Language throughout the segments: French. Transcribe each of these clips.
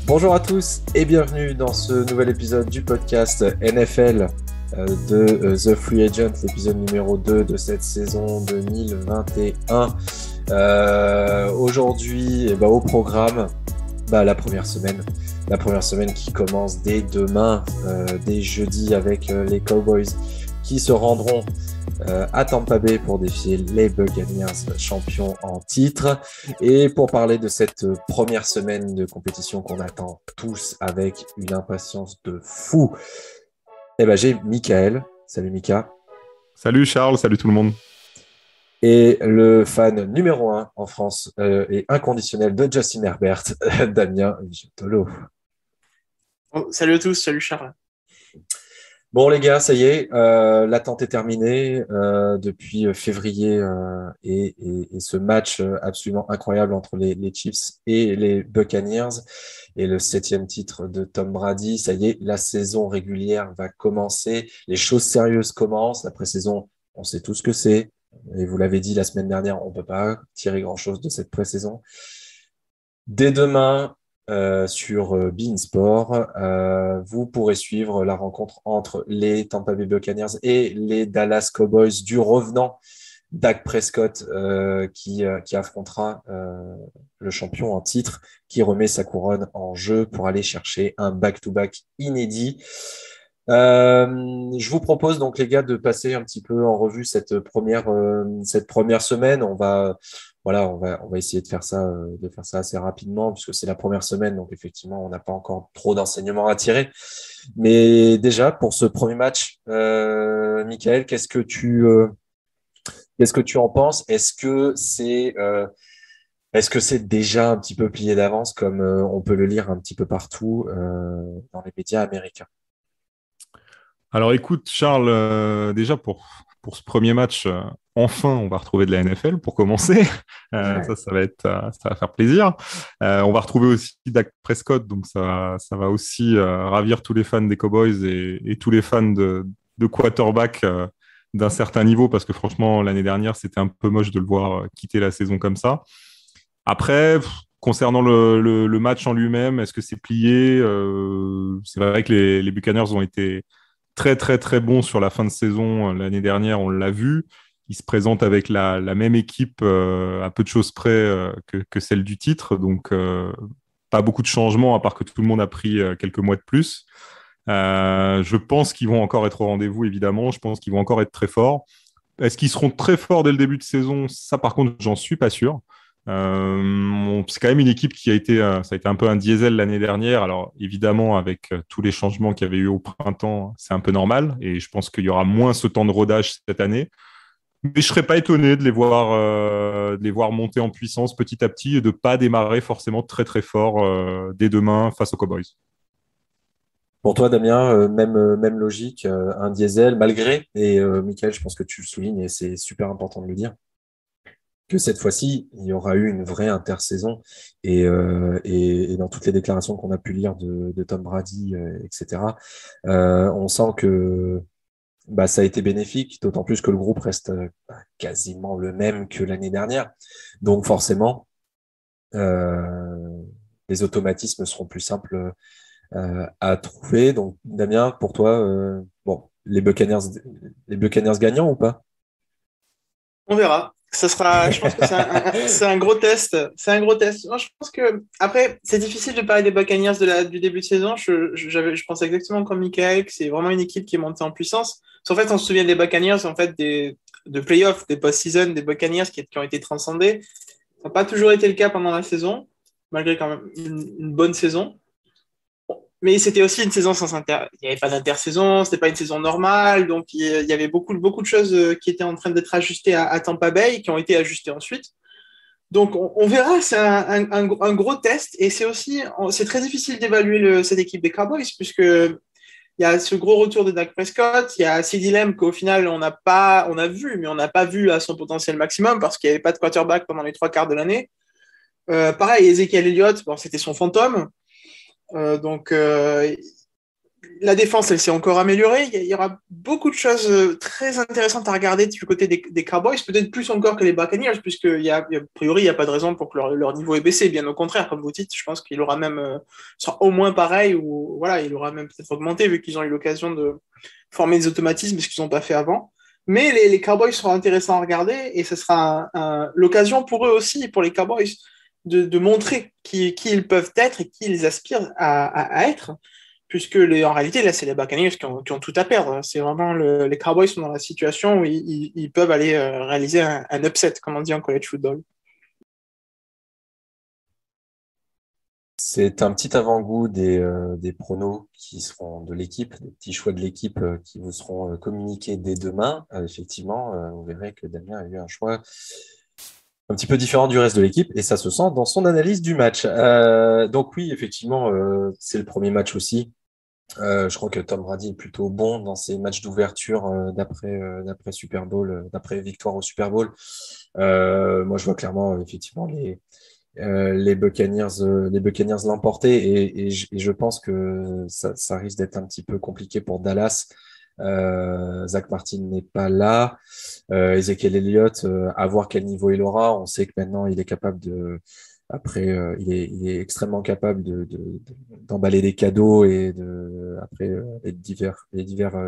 Bonjour à tous et bienvenue dans ce nouvel épisode du podcast NFL de The Free Agent, l'épisode numéro 2 de cette saison 2021. Aujourd'hui, au programme, la première semaine qui commence dès demain, dès jeudi, avec les Cowboys qui se rendront à Tampa Bay pour défier les Buccaneers, champions en titre. Et pour parler de cette première semaine de compétition qu'on attend tous avec une impatience de fou, j'ai Michael. Salut Mika. Salut Charles, salut tout le monde. Et le fan numéro 1 en France et inconditionnel de Justin Herbert, Damien Vigiotolo. Salut à tous, salut Charles. Bon les gars, ça y est, l'attente est terminée depuis février et ce match absolument incroyable entre les Chiefs et les Buccaneers et le 7e titre de Tom Brady. Ça y est, la saison régulière va commencer, les choses sérieuses commencent. La pré-saison, on sait tout ce que c'est et vous l'avez dit la semaine dernière, on ne peut pas tirer grand-chose de cette pré-saison. Dès demain, sur beIN Sport, vous pourrez suivre la rencontre entre les Tampa Bay Buccaneers et les Dallas Cowboys du revenant Dak Prescott qui affrontera le champion en titre, qui remet sa couronne en jeu pour aller chercher un back-to-back inédit. Je vous propose donc les gars de passer un petit peu en revue cette première semaine. On va essayer de faire ça assez rapidement puisque c'est la première semaine, donc effectivement on n'a pas encore trop d'enseignements à tirer. Mais déjà pour ce premier match, Michael, qu'est-ce que tu en penses? Est-ce que c'est déjà un petit peu plié d'avance comme on peut le lire un petit peu partout dans les médias américains? Alors écoute Charles, déjà pour ce premier match, enfin on va retrouver de la NFL pour commencer. Ça va faire plaisir. On va retrouver aussi Dak Prescott, donc ça va aussi ravir tous les fans des Cowboys et tous les fans de quarterback d'un certain niveau, parce que franchement l'année dernière c'était un peu moche de le voir quitter la saison comme ça. Après, concernant le match en lui-même, est-ce que c'est plié? C'est vrai que les Buccaneers ont été très très très bons sur la fin de saison l'année dernière, on l'a vu. Ils se présentent avec la même équipe à peu de choses près que celle du titre, donc pas beaucoup de changements à part que tout le monde a pris quelques mois de plus. Je pense qu'ils vont encore être au rendez-vous, évidemment. Je pense qu'ils vont encore être très forts. Est-ce qu'ils seront très forts dès le début de saison? Ça, par contre, j'en suis pas sûr. C'est quand même une équipe qui ça a été un peu un diesel l'année dernière. Alors évidemment, avec tous les changements qu'il y avait eu au printemps, c'est un peu normal et je pense qu'il y aura moins ce temps de rodage cette année. Mais je serais pas étonné de les voir monter en puissance petit à petit et de pas démarrer forcément très très fort dès demain face aux Cowboys. Pour toi, Damien, même logique, un diesel, malgré, et Michael, je pense que tu le soulignes et c'est super important de le dire, que cette fois-ci, il y aura eu une vraie intersaison et dans toutes les déclarations qu'on a pu lire de Tom Brady, etc., on sent que ça a été bénéfique, d'autant plus que le groupe reste quasiment le même que l'année dernière. Donc forcément, les automatismes seront plus simples à trouver. Donc Damien, pour toi, les Buccaneers gagnants ou pas? On verra. Je pense que c'est un gros test. C'est un gros test. Moi, je pense que, après, c'est difficile de parler des Buccaneers du début de saison. Je pense exactement comme Michael, que c'est vraiment une équipe qui est montée en puissance. En fait, on se souvient des Buccaneers, de playoffs, des post-season, des Buccaneers qui ont été transcendés. Ça n'a pas toujours été le cas pendant la saison, malgré quand même une bonne saison. Mais c'était aussi une saison sans il n'y avait pas d'intersaison, c'était pas une saison normale, donc il y avait beaucoup de choses qui étaient en train d'être ajustées à Tampa Bay, qui ont été ajustées ensuite. Donc on verra, c'est un gros test, et c'est très difficile d'évaluer cette équipe des Cowboys, puisque il y a ce gros retour de Dak Prescott, il y a CeeDee Lamb qu'au final on a vu, mais on n'a pas vu à son potentiel maximum parce qu'il n'y avait pas de quarterback pendant les 3 quarts de l'année. Pareil, Ezekiel Elliott, bon, c'était son fantôme. Donc, la défense, elle s'est encore améliorée. Il y aura beaucoup de choses très intéressantes à regarder du côté des Cowboys, peut-être plus encore que les Buccaneers, a priori, il n'y a pas de raison pour que leur niveau ait baissé. Bien au contraire, comme vous dites, je pense qu'il aura même sera au moins pareil, ou voilà, il aura même peut-être augmenté, vu qu'ils ont eu l'occasion de former des automatismes, ce qu'ils n'ont pas fait avant. Mais les Cowboys seront intéressants à regarder, et ce sera l'occasion pour eux aussi, pour les Cowboys, de montrer qui ils peuvent être et qui ils aspirent à être, puisque en réalité, là, c'est les Buccaneers qui ont tout à perdre. C'est vraiment les Cowboys sont dans la situation où ils peuvent aller réaliser un upset, comme on dit en college football. C'est un petit avant-goût des pronos qui seront de l'équipe, des petits choix de l'équipe qui vous seront communiqués dès demain. Effectivement, vous verrez que Damien a eu un choix un petit peu différent du reste de l'équipe, et ça se sent dans son analyse du match. Donc oui, effectivement, c'est le premier match aussi. Je crois que Tom Brady est plutôt bon dans ses matchs d'ouverture d'après Super Bowl, d'après victoire au Super Bowl. Moi, je vois clairement effectivement les Buccaneers l'emporter, et je pense que ça risque d'être un petit peu compliqué pour Dallas. Zach Martin n'est pas là. Ezekiel Elliott, à voir quel niveau il aura. On sait que maintenant il est capable il est extrêmement capable d'emballer des cadeaux, et après les divers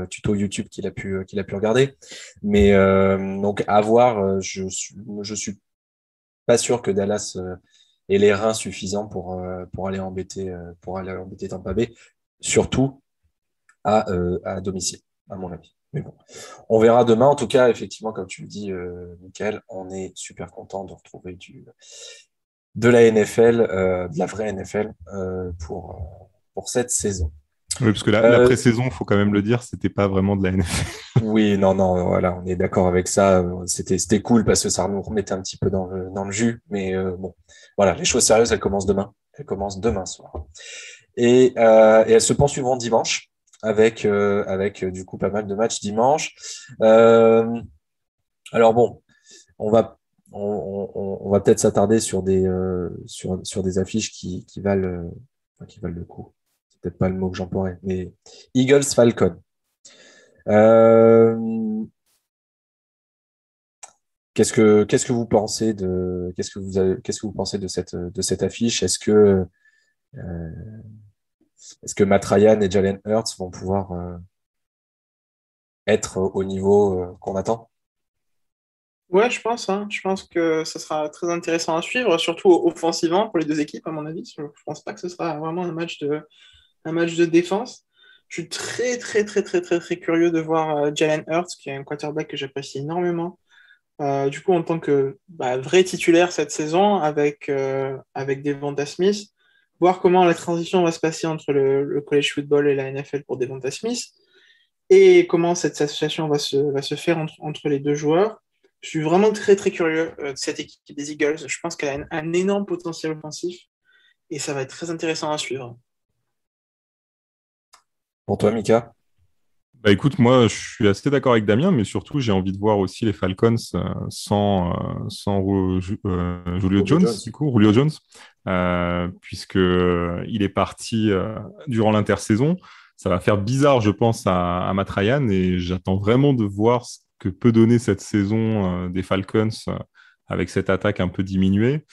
tutos YouTube qu'il a pu regarder. Mais donc à voir. Je suis pas sûr que Dallas ait les reins suffisants pour aller embêter Tampa Bay, surtout à domicile, à mon avis. Mais bon, on verra demain. En tout cas, effectivement, comme tu le dis, Michael, on est super content de retrouver de la NFL, de la vraie NFL, pour cette saison. Oui, parce que la pré-saison, il faut quand même le dire, c'était pas vraiment de la NFL. Oui, non, voilà, on est d'accord avec ça. C'était cool parce que ça nous remettait un petit peu dans le jus. Mais bon, voilà, les choses sérieuses, elles commencent demain. Elles commencent demain soir. Et elles se poursuivront dimanche avec du coup pas mal de matchs dimanche. Alors bon, on va peut-être s'attarder sur des affiches qui valent le coup. C'est peut-être pas le mot que j'emploierais, mais Eagles Falcon. Qu'est-ce que vous pensez qu'est-ce que vous pensez de cette affiche? Est-ce que Matt Ryan et Jalen Hurts vont pouvoir être au niveau qu'on attend? Ouais, je pense, hein. Je pense que ça sera très intéressant à suivre, surtout offensivement pour les deux équipes, à mon avis. Je pense pas que ce sera vraiment un match de défense. Je suis très, très, très, très, très, très curieux de voir Jalen Hurts, qui est un quarterback que j'apprécie énormément. Du coup, en tant que vrai titulaire cette saison, avec Devonta Smith, voir comment la transition va se passer entre le college football et la NFL pour Devonta Smith, et comment cette association va se faire entre les deux joueurs. Je suis vraiment très, très curieux de cette équipe des Eagles. Je pense qu'elle a un énorme potentiel offensif, et ça va être très intéressant à suivre. Pour toi, Mika? Bah écoute, moi je suis assez d'accord avec Damien, mais surtout j'ai envie de voir aussi les Falcons sans Julio Jones, du coup, Julio Jones, puisque il est parti durant l'intersaison. Ça va faire bizarre, je pense, à Matt Ryan, et j'attends vraiment de voir ce que peut donner cette saison des Falcons avec cette attaque un peu diminuée.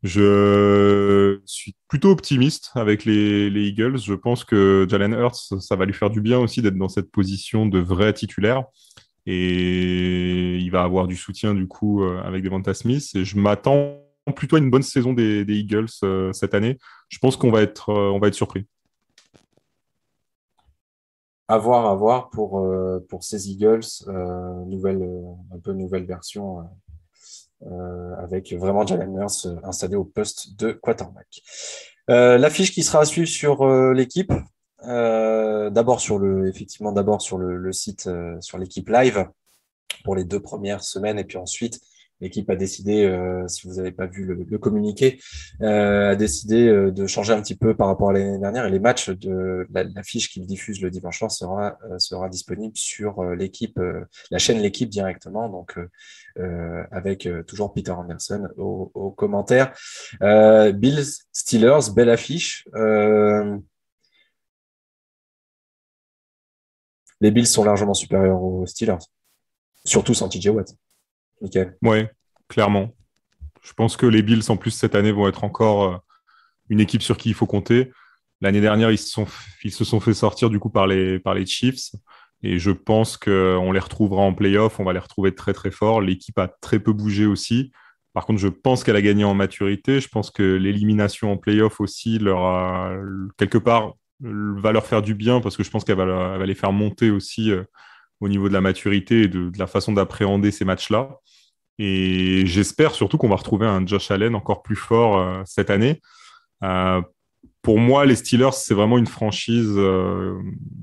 Je suis plutôt optimiste avec les Eagles. Je pense que Jalen Hurts, ça va lui faire du bien aussi d'être dans cette position de vrai titulaire. Et il va avoir du soutien du coup avec Devonta Smith. Et je m'attends plutôt à une bonne saison des Eagles cette année. Je pense on va être surpris. À voir pour ces Eagles, un peu nouvelle version, avec vraiment Jalen Hurts installé au poste de quarterback. L'affiche qui sera à suivre sur l'équipe, d'abord sur le site, sur l'équipe live pour les 2 premières semaines, et puis ensuite l'équipe a décidé, si vous n'avez pas vu le communiqué, a décidé de changer un petit peu par rapport à l'année dernière. Et les matchs de la fiche qu'ils diffusent le dimanche soir sera disponible sur l'équipe, la chaîne L'équipe directement. Donc, avec toujours Peter Anderson au commentaire. Bills Steelers, belle affiche. Les Bills sont largement supérieurs aux Steelers, surtout sans TJ Watt. Nickel. Ouais, clairement. Je pense que les Bills, en plus, cette année, vont être encore une équipe sur qui il faut compter. L'année dernière, ils se sont fait sortir du coup par les Chiefs. Et je pense qu'on les retrouvera en playoff. On va les retrouver très, très forts. L'équipe a très peu bougé aussi. Par contre, je pense qu'elle a gagné en maturité. Je pense que l'élimination en playoff aussi, quelque part, va leur faire du bien parce que je pense qu'elle va les faire monter aussi au niveau de la maturité et de la façon d'appréhender ces matchs-là. Et j'espère surtout qu'on va retrouver un Josh Allen encore plus fort cette année. Euh, pour moi, les Steelers, c'est vraiment une franchise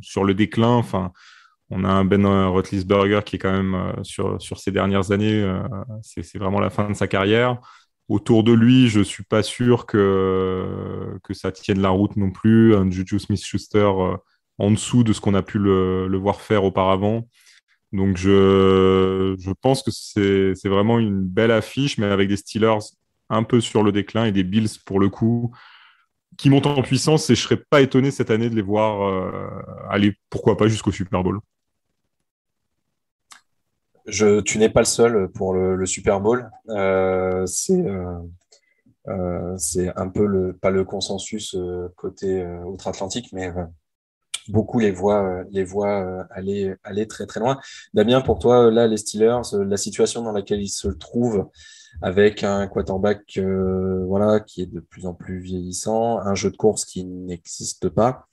sur le déclin. Enfin, on a un Ben Roethlisberger qui est quand même sur ces dernières années, c'est vraiment la fin de sa carrière. Autour de lui, je suis pas sûr que ça tienne la route non plus. Un Juju Smith-Schuster en dessous de ce qu'on a pu le voir faire auparavant. Donc je pense que c'est vraiment une belle affiche, mais avec des Steelers un peu sur le déclin et des Bills pour le coup qui montent en puissance. Et je serais pas étonné cette année de les voir aller, pourquoi pas, jusqu'au Super Bowl. Tu n'es pas le seul pour le Super Bowl. C'est un peu pas le consensus côté outre-Atlantique, mais beaucoup les voient aller très très loin. Damien, pour toi, là, les Steelers, la situation dans laquelle ils se trouvent, avec un quarterback voilà, qui est de plus en plus vieillissant, un jeu de course qui n'existe pas,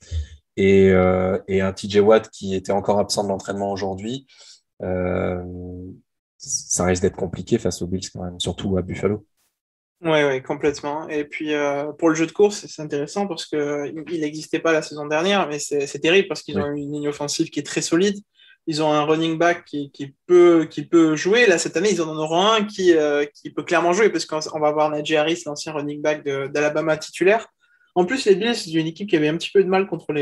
et un TJ Watt qui était encore absent de l'entraînement aujourd'hui, euh, ça risque d'être compliqué face aux Bills quand même, surtout à Buffalo. Ouais, ouais, complètement. Et puis pour le jeu de course, c'est intéressant parce que il n'existait pas la saison dernière, mais c'est terrible parce qu'ils Oui. ont une ligne offensive qui est très solide. Ils ont un running back qui peut jouer. Là, cette année, ils en auront un qui peut clairement jouer parce qu'on va avoir Najee Harris, l'ancien running back d'Alabama titulaire. En plus, les Bills, c'est une équipe qui avait un petit peu de mal contre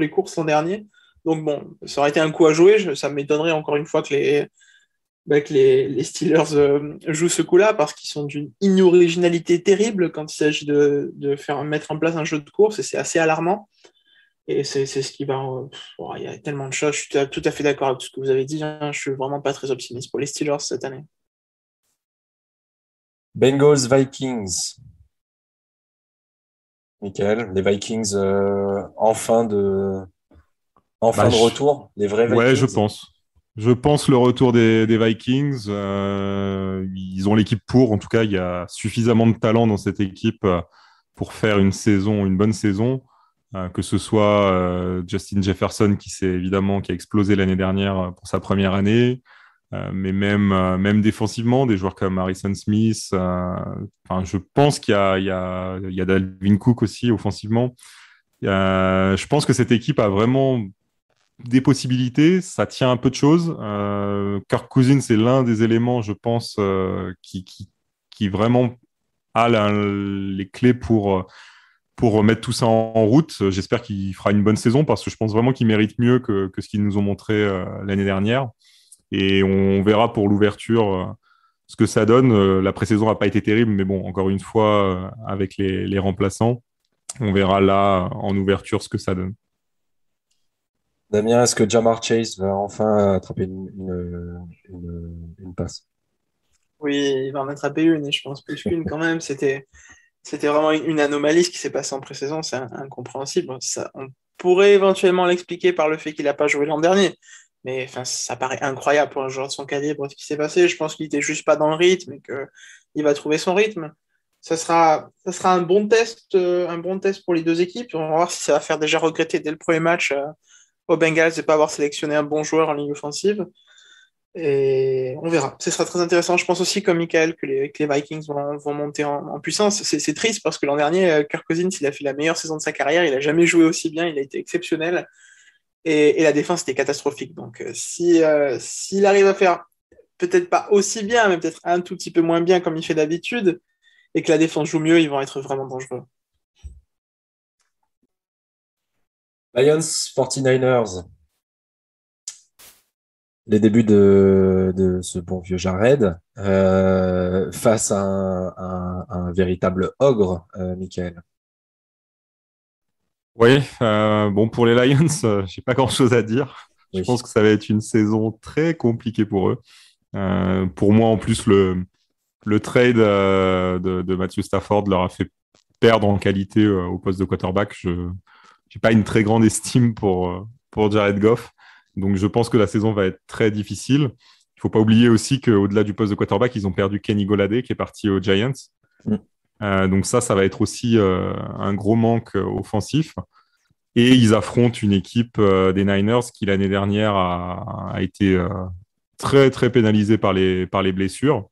les courses l'an dernier. Donc bon, ça aurait été un coup à jouer. Ça m'étonnerait encore une fois que les Steelers jouent ce coup-là parce qu'ils sont d'une inoriginalité terrible quand il s'agit de mettre en place un jeu de course et c'est assez alarmant. Et c'est ce qui va. Il y a tellement de choses. Je suis tout à fait d'accord avec tout ce que vous avez dit. Hein. Je suis vraiment pas très optimiste pour les Steelers cette année. Bengals Vikings. Michael, les Vikings enfin Bah, de retour, les vrais ouais, je Vikings. pense. Je pense le retour des Vikings. Ils ont l'équipe pour. En tout cas, il y a suffisamment de talent dans cette équipe pour faire une bonne saison. Que ce soit Justin Jefferson qui a explosé l'année dernière pour sa première année, mais même défensivement, des joueurs comme Harrison Smith. Enfin, je pense qu'il y a Dalvin Cook aussi offensivement. Je pense que cette équipe a vraiment des possibilités, ça tient un peu de choses. Kirk Cousins, c'est l'un des éléments, je pense, qui vraiment a les clés pour remettre tout ça en route. J'espère qu'il fera une bonne saison parce que je pense vraiment qu'il mérite mieux que ce qu'ils nous ont montré l'année dernière. Et on verra pour l'ouverture ce que ça donne. La pré-saison n'a pas été terrible, mais bon, encore une fois, avec les remplaçants, on verra là en ouverture ce que ça donne. Damien, est-ce que Jamar Chase va enfin attraper une passe? Oui, il va en attraper une et je pense plus qu'une quand même. C'était vraiment une anomalie ce qui s'est passé en pré-saison. C'est incompréhensible. On pourrait éventuellement l'expliquer par le fait qu'il n'a pas joué l'an dernier. Mais enfin, ça paraît incroyable pour un joueur de son calibre ce qui s'est passé. Je pense qu'il n'était juste pas dans le rythme et qu'il va trouver son rythme. Ça sera un bon test pour les deux équipes. On va voir si ça va faire déjà regretter dès le premier match aux Bengals de ne pas avoir sélectionné un bon joueur en ligne offensive. Et on verra. Ce sera très intéressant. Je pense aussi, comme Michael, que les Vikings vont monter en puissance. C'est triste parce que l'an dernier, Kirk Cousins, il a fait la meilleure saison de sa carrière. Il n'a jamais joué aussi bien. Il a été exceptionnel. Et la défense était catastrophique. Donc, s'il arrive à faire peut-être pas aussi bien, mais peut-être un tout petit peu moins bien comme il fait d'habitude, et que la défense joue mieux, ils vont être vraiment dangereux. Lions 49ers. Les débuts de ce bon vieux Jared face à un véritable ogre, Michael. Oui, bon, pour les Lions, j'ai pas grand-chose à dire. Je Oui. pense que ça va être une saison très compliquée pour eux. Pour moi, en plus, le trade de Matthew Stafford leur a fait perdre en qualité au poste de quarterback. Je n'ai pas une très grande estime pour Jared Goff. Donc, je pense que la saison va être très difficile. Il ne faut pas oublier aussi qu'au-delà du poste de quarterback, ils ont perdu Kenny Golladay qui est parti aux Giants. Donc ça va être aussi un gros manque offensif. Et ils affrontent une équipe des Niners qui, l'année dernière, a été très, très pénalisée par les blessures.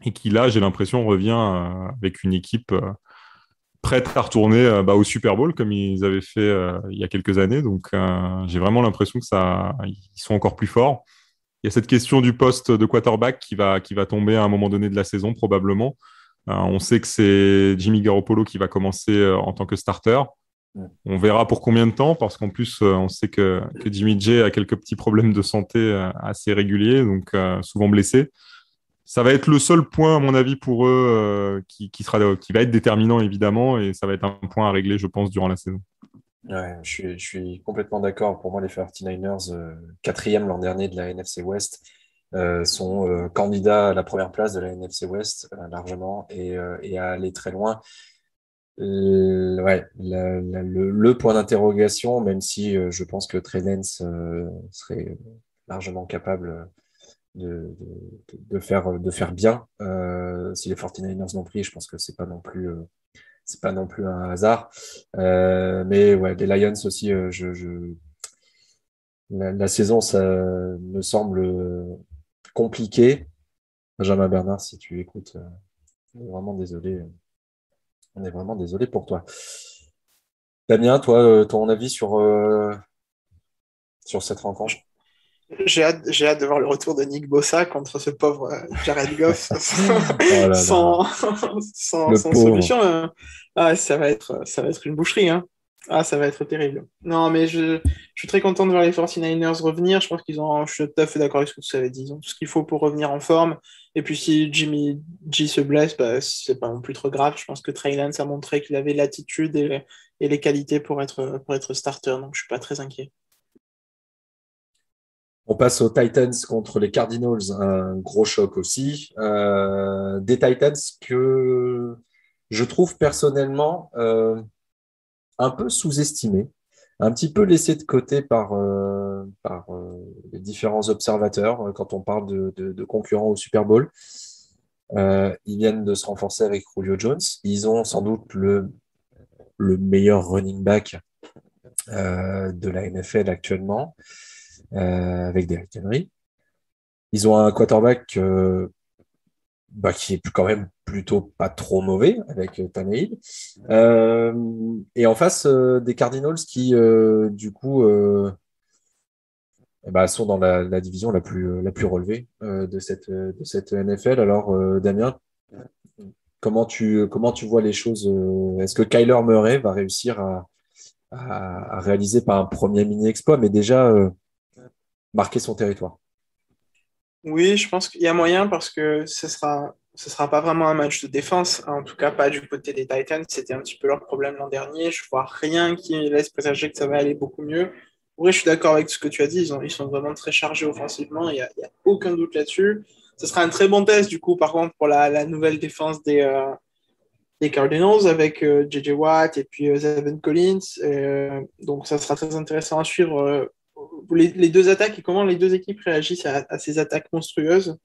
Et qui, là, j'ai l'impression, revient avec une équipe prête à retourner au Super Bowl, comme ils avaient fait il y a quelques années. Donc, j'ai vraiment l'impression ils sont encore plus forts. Il y a cette question du poste de quarterback qui va tomber à un moment donné de la saison, probablement. On sait que c'est Jimmy Garoppolo qui va commencer en tant que starter. On verra pour combien de temps, parce qu'en plus, on sait que Jimmy G a quelques petits problèmes de santé assez réguliers, donc souvent blessé. Ça va être le seul point, à mon avis, pour eux qui va être déterminant, évidemment, et ça va être un point à régler, je pense, durant la saison. Ouais, je suis complètement d'accord. Pour moi, les 49ers, quatrième l'an dernier de la NFC West, sont candidats à la première place de la NFC West largement et à aller très loin. Ouais, le point d'interrogation, même si je pense que Trey Lance serait largement capable de faire bien. Si les 49ers l'ont pris, je pense que c'est pas non plus un hasard. Mais ouais, les Lions aussi, la saison, ça me semble compliquée. Benjamin Bernard, si tu écoutes, on est vraiment désolé. On est vraiment désolé pour toi. Damien, toi, ton avis sur cette rencontre? J'ai hâte de voir le retour de Nick Bosa contre ce pauvre Jared Goff Oh là sans, là. sans, Le sans pauvre. solution. Ça va être une boucherie. Hein. Ah, ça va être terrible. Non, mais je suis très content de voir les 49ers revenir. Je pense je suis tout à fait d'accord avec ce que tu avais dit. Ils ont tout ce qu'il faut pour revenir en forme. Et puis si Jimmy G se blesse, c'est pas non plus trop grave. Je pense que Trey Lance a montré qu'il avait l'attitude et les qualités pour être starter. Donc je suis pas très inquiet. On passe aux Titans contre les Cardinals, un gros choc aussi. Des Titans que je trouve personnellement un peu sous-estimés, un petit peu laissés de côté par les différents observateurs quand on parle de concurrents au Super Bowl. Ils viennent de se renforcer avec Julio Jones. Ils ont sans doute le meilleur running back de la NFL actuellement. Avec Derrick Henry. Ils ont un quarterback qui est quand même plutôt pas trop mauvais avec Tannehill. Et en face, des Cardinals qui, du coup, sont dans la division la plus relevée de cette NFL. Alors, Damien, comment tu vois les choses Est-ce que Kyler Murray va réussir à réaliser pas un premier mini-exploit, mais déjà marquer son territoire? Oui, je pense qu'il y a moyen parce que ce sera pas vraiment un match de défense, en tout cas pas du côté des Titans. C'était un petit peu leur problème l'an dernier. Je vois rien qui laisse présager que ça va aller beaucoup mieux. Oui, je suis d'accord avec ce que tu as dit. Ils sont vraiment très chargés offensivement. Il y a aucun doute là-dessus. Ce sera un très bon test, du coup, par contre, pour la nouvelle défense des Cardinals avec J.J. Watt et puis Zaven Collins. Donc, ça sera très intéressant à suivre les deux attaques et comment les deux équipes réagissent à ces attaques monstrueuses.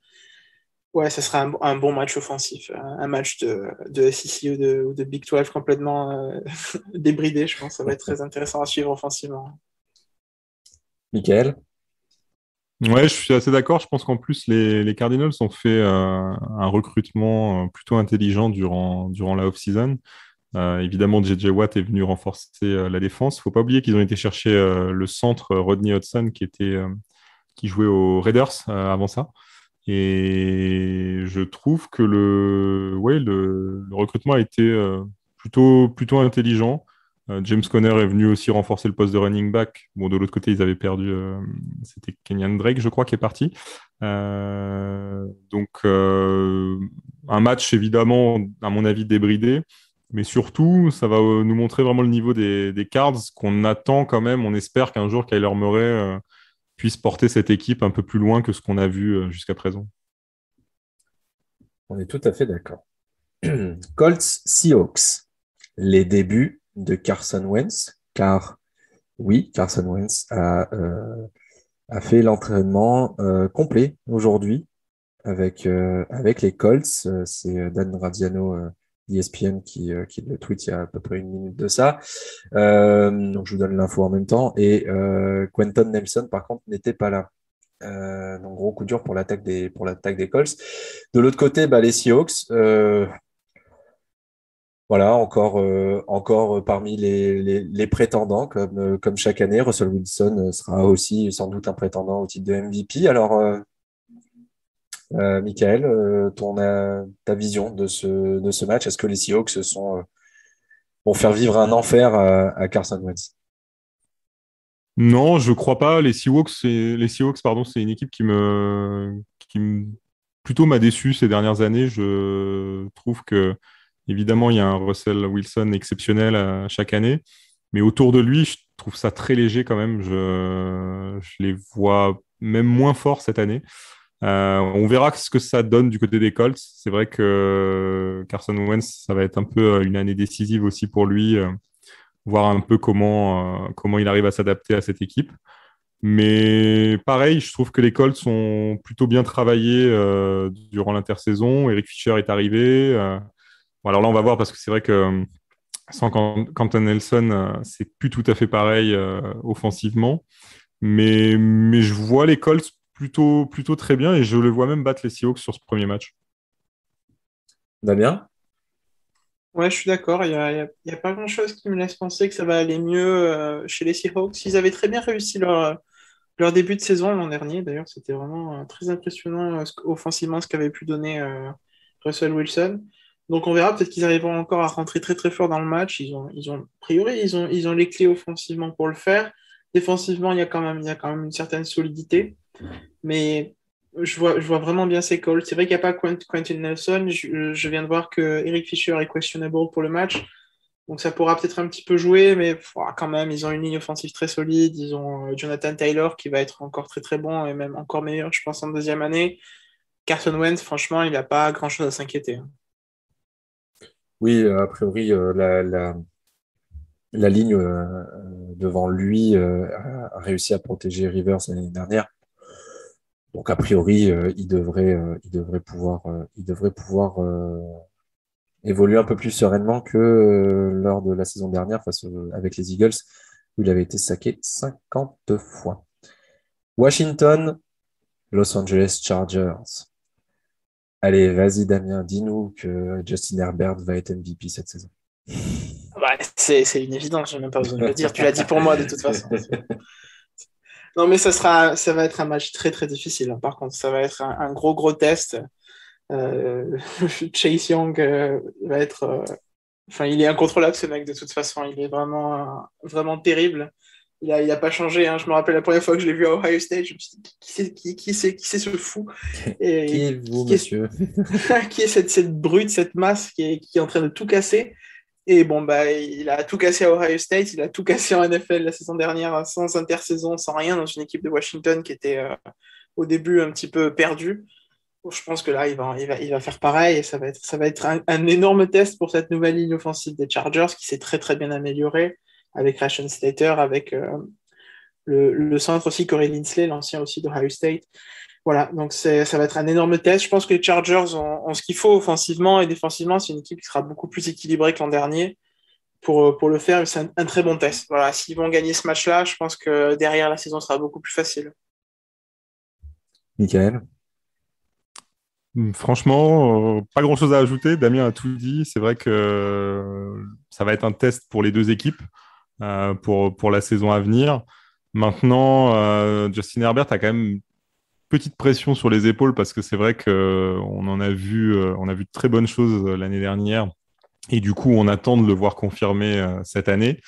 Ouais, ça sera un bon match offensif, un match de SEC ou de Big 12 complètement débridé, je pense. Ça va être très intéressant à suivre offensivement. Michael? Ouais, je suis assez d'accord. Je pense qu'en plus, les Cardinals ont fait un recrutement plutôt intelligent durant la off-season. Évidemment, J.J. Watt est venu renforcer la défense. Il ne faut pas oublier qu'ils ont été chercher le centre Rodney Hudson qui jouait aux Raiders avant ça. Et je trouve que le recrutement a été plutôt intelligent. James Conner est venu aussi renforcer le poste de running back. Bon, de l'autre côté, ils avaient perdu, c'était Kenyan Drake, je crois, qui est parti. Donc, un match évidemment, à mon avis, débridé. Mais surtout, ça va nous montrer vraiment le niveau des Cards qu'on attend quand même. On espère qu'un jour, Kyler Murray puisse porter cette équipe un peu plus loin que ce qu'on a vu jusqu'à présent. On est tout à fait d'accord. Colts Seahawks. Les débuts de Carson Wentz, car oui, Carson Wentz a fait l'entraînement complet aujourd'hui avec les Colts. C'est Dan Radiano d'ESPN qui le tweet il y a à peu près une minute de ça. Donc je vous donne l'info en même temps. Et Quentin Nelson, par contre, n'était pas là. Donc gros coup dur pour l'attaque des Colts. De l'autre côté, les Seahawks. Voilà, encore parmi les prétendants, comme chaque année. Russell Wilson sera aussi sans doute un prétendant au titre de MVP. Alors, Michael, ta vision de ce match, est-ce que les Seahawks vont faire vivre un enfer à Carson Wentz? Non, je crois pas. Les Seahawks, pardon, c'est une équipe plutôt m'a déçu ces dernières années. Je trouve que évidemment il y a un Russell Wilson exceptionnel chaque année, mais autour de lui, je trouve ça très léger quand même. Je les vois même moins forts cette année. On verra ce que ça donne du côté des Colts. C'est vrai que Carson Wentz, ça va être un peu une année décisive aussi pour lui. Voir un peu comment il arrive à s'adapter à cette équipe. Mais pareil, je trouve que les Colts sont plutôt bien travaillés durant l'intersaison. Eric Fisher est arrivé. Bon, alors là, on va voir parce que c'est vrai que sans Quentin Nelson, c'est plus tout à fait pareil offensivement. Mais je vois les Colts plutôt très bien et je les vois même battre les Seahawks sur ce premier match. Damien? Ouais, je suis d'accord. Il y a pas grand-chose qui me laisse penser que ça va aller mieux chez les Seahawks. Ils avaient très bien réussi leur début de saison l'an dernier. D'ailleurs, c'était vraiment très impressionnant offensivement ce qu'avait pu donner Russell Wilson. Donc on verra, peut-être qu'ils arriveront encore à rentrer très très fort dans le match. A priori, ils ont les clés offensivement pour le faire. Défensivement, il y a quand même une certaine solidité. Mais je vois vraiment bien ces calls. C'est vrai qu'il n'y a pas Quentin Nelson. Je viens de voir que Eric Fisher est questionable pour le match. Donc ça pourra peut-être un petit peu jouer, mais quand même, ils ont une ligne offensive très solide. Ils ont Jonathan Taylor qui va être encore très très bon et même encore meilleur, je pense, en deuxième année. Carson Wentz, franchement, il n'a pas grand-chose à s'inquiéter. Oui, a priori, la ligne devant lui a réussi à protéger Rivers l'année dernière. Donc, a priori, il devrait pouvoir évoluer un peu plus sereinement que lors de la saison dernière avec les Eagles, où il avait été saqué 50 fois. Washington, Los Angeles Chargers. Allez, vas-y Damien, dis-nous que Justin Herbert va être MVP cette saison. Ouais, c'est une évidence, j'ai même pas besoin de le dire. Tu l'as dit pour moi de toute façon. Non, mais ça va être un match très très difficile. Hein. Par contre, ça va être un gros test. Chase Young va être. Enfin, il est incontrôlable ce mec de toute façon. Il est vraiment terrible. Il a pas changé. Hein. Je me rappelle la première fois que je l'ai vu à Ohio State, je me suis dit qui c'est ce fou et, Qui êtes-vous, monsieur? Qui est cette brute, cette masse qui est en train de tout casser. Et bon, il a tout cassé à Ohio State, il a tout cassé en NFL la saison dernière, sans intersaison, sans rien, dans une équipe de Washington qui était au début un petit peu perdue. Je pense que là, il va faire pareil et ça va être un énorme test pour cette nouvelle ligne offensive des Chargers qui s'est très très bien améliorée avec Rashawn Slater, avec le centre aussi, Corey Linsley, l'ancien aussi d'Ohio State. Voilà, donc ça va être un énorme test. Je pense que les Chargers ont ce qu'il faut offensivement et défensivement. C'est une équipe qui sera beaucoup plus équilibrée que l'an dernier pour le faire. C'est un très bon test. Voilà, s'ils vont gagner ce match-là, je pense que derrière, la saison sera beaucoup plus facile. Michael? Franchement, pas grand-chose à ajouter. Damien a tout dit. C'est vrai que ça va être un test pour les deux équipes pour la saison à venir. Maintenant, Justin Herbert a quand même petite pression sur les épaules parce que c'est vrai qu'on en a vu, on a vu de très bonnes choses l'année dernière. Et du coup, on attend de le voir confirmer cette année.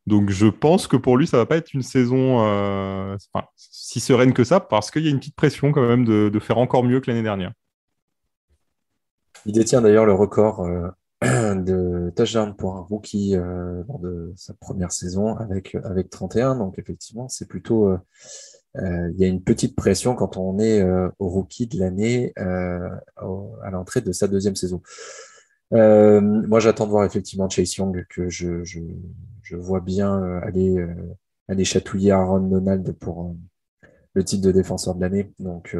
Donc, je pense que pour lui, ça va pas être une saison si sereine que ça, parce qu'il y a une petite pression quand même de faire encore mieux que l'année dernière. Il détient d'ailleurs le record de touchdown pour un rookie lors de sa première saison avec 31. Donc, effectivement, c'est plutôt... il y a une petite pression quand on est au rookie de l'année à l'entrée de sa deuxième saison. Moi, j'attends de voir effectivement Chase Young que je vois bien aller chatouiller Aaron Donald pour le titre de défenseur de l'année. Donc,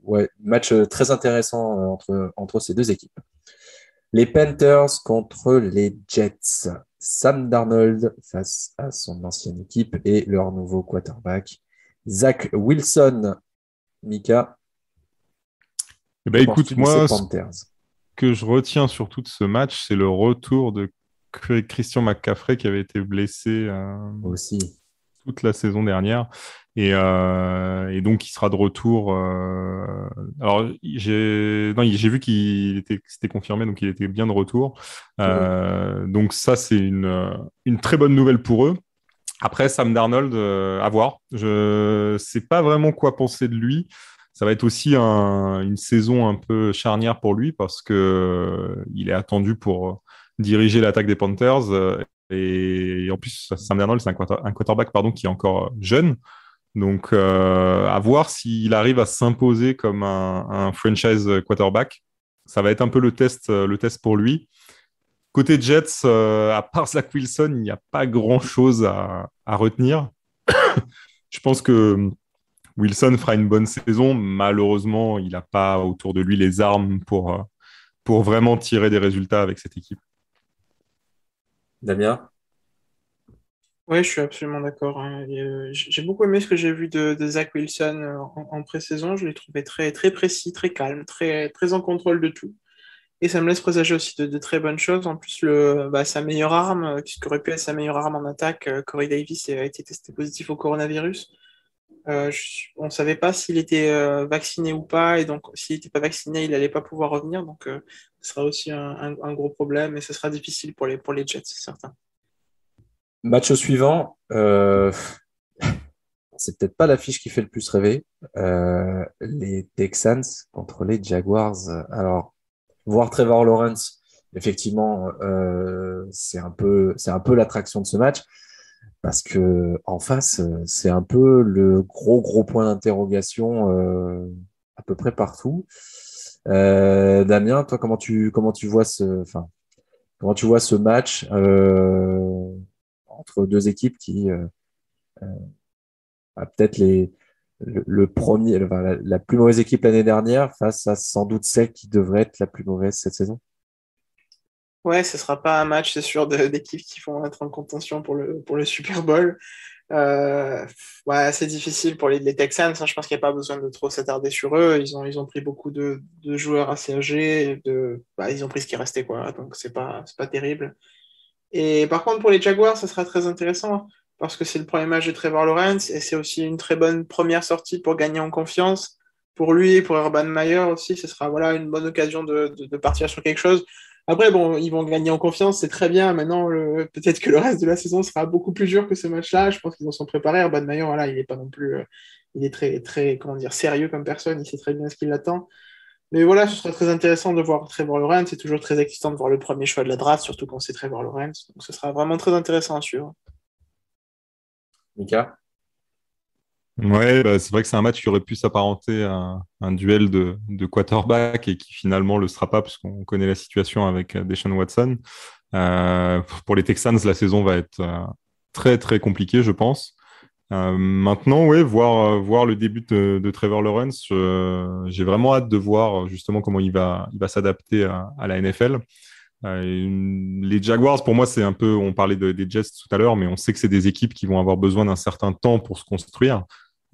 ouais, match très intéressant entre ces deux équipes. Les Panthers contre les Jets. Sam Darnold face à son ancienne équipe et leur nouveau quarterback, Zach Wilson. Mika, Écoute, moi, ces Panthers? que je retiens surtout de ce match, c'est le retour de Christian McCaffrey qui avait été blessé Aussi toute la saison dernière. Et donc, il sera de retour. Alors, j'ai vu c'était confirmé, donc il était bien de retour. Donc, ça, c'est une très bonne nouvelle pour eux. Après, Sam Darnold, à voir. Je ne sais pas vraiment quoi penser de lui. Ça va être aussi une saison un peu charnière pour lui parce que il est attendu pour diriger l'attaque des Panthers. Et en plus, Sam Darnold, c'est un quarterback qui est encore jeune. Donc, à voir s'il arrive à s'imposer comme un franchise quarterback. Ça va être un peu le test pour lui. Côté Jets, à part Zach Wilson, il n'y a pas grand-chose à retenir. Je pense que Wilson fera une bonne saison. Malheureusement, il n'a pas autour de lui les armes pour vraiment tirer des résultats avec cette équipe. Damien? Oui, je suis absolument d'accord, hein. J'ai beaucoup aimé ce que j'ai vu de Zach Wilson en pré-saison. Je l'ai trouvé très, très précis, très calme, très, très en contrôle de tout. Et ça me laisse présager aussi de très bonnes choses. En plus, sa meilleure arme, ce qui aurait pu être sa meilleure arme en attaque, Corey Davis, a été testé positif au coronavirus. On ne savait pas s'il était vacciné ou pas, et donc s'il n'était pas vacciné, il n'allait pas pouvoir revenir. Donc, ce sera aussi un gros problème, et ce sera difficile pour les Jets, c'est certain. Match suivant, c'est peut-être pas l'affiche qui fait le plus rêver. Les Texans contre les Jaguars. Alors, voir Trevor Lawrence, effectivement, c'est un peu l'attraction de ce match parce que en face, c'est un peu le gros point d'interrogation à peu près partout. Damien, toi, comment tu vois comment tu vois ce match entre deux équipes qui peut-être le premier, enfin, la plus mauvaise équipe l'année dernière face à sans doute celle qui devrait être la plus mauvaise cette saison? Ouais, ce sera pas un match, c'est sûr, d'équipes qui vont être en contention pour le Super Bowl. Ouais, c'est difficile pour les Texans, hein. Je pense qu'il n'y a pas besoin de trop s'attarder sur eux. Ils ont pris beaucoup de joueurs assez âgés. Ils ont pris ce qui restait, quoi. Donc, c'est pas terrible. Et par contre, pour les Jaguars, ça sera très intéressant parce que c'est le premier match de Trevor Lawrence et c'est aussi une très bonne première sortie pour gagner en confiance. Pour lui et pour Urban Meyer aussi, ce sera voilà, une bonne occasion de partir sur quelque chose. Après, bon, ils vont gagner en confiance, c'est très bien. Maintenant, peut-être que le reste de la saison sera beaucoup plus dur que ce match-là. Je pense qu'ils en sont préparés. Urban Meyer, voilà, il est pas non plus, il est très, très, comment dire, sérieux comme personne. Il sait très bien ce qui l'attend. Mais voilà, ce serait très intéressant de voir Trevor Lawrence. C'est toujours très excitant de voir le premier choix de la draft, surtout quand c'est Trevor Lawrence. Donc ce sera vraiment très intéressant à suivre. Mika? Ouais, c'est vrai que c'est un match qui aurait pu s'apparenter à un duel de quarterback et qui finalement le sera pas parce qu'on connaît la situation avec Deshaun Watson. Pour les Texans, la saison va être très très compliquée, je pense. Maintenant, ouais, voir le début de Trevor Lawrence, j'ai vraiment hâte de voir justement comment il va s'adapter à la NFL. Les Jaguars, pour moi, c'est un peu, on parlait des Jets tout à l'heure, mais on sait que c'est des équipes qui vont avoir besoin d'un certain temps pour se construire.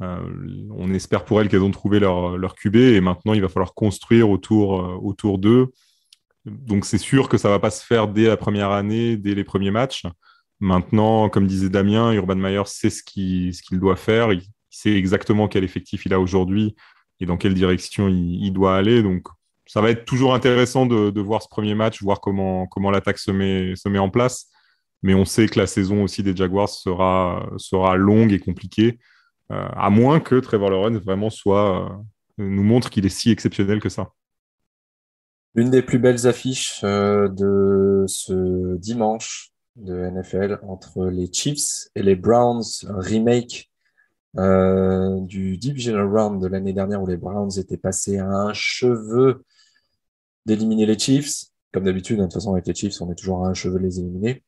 On espère pour elles qu'elles ont trouvé leur QB et maintenant il va falloir construire autour d'eux. Donc c'est sûr que ça va pas se faire dès la première année, dès les premiers matchs. Maintenant, comme disait Damien, Urban Meyer sait ce qu'il doit faire. Il sait exactement quel effectif il a aujourd'hui et dans quelle direction il doit aller. Donc, ça va être toujours intéressant de voir ce premier match, voir comment l'attaque se met en place. Mais on sait que la saison aussi des Jaguars sera longue et compliquée, à moins que Trevor Lawrence vraiment nous montre qu'il est si exceptionnel que ça. Une des plus belles affiches de ce dimanche de NFL entre les Chiefs et les Browns, un remake du Divisional Round de l'année dernière où les Browns étaient passés à un cheveu d'éliminer les Chiefs. Comme d'habitude, de toute façon, avec les Chiefs, on est toujours à un cheveu de les éliminer.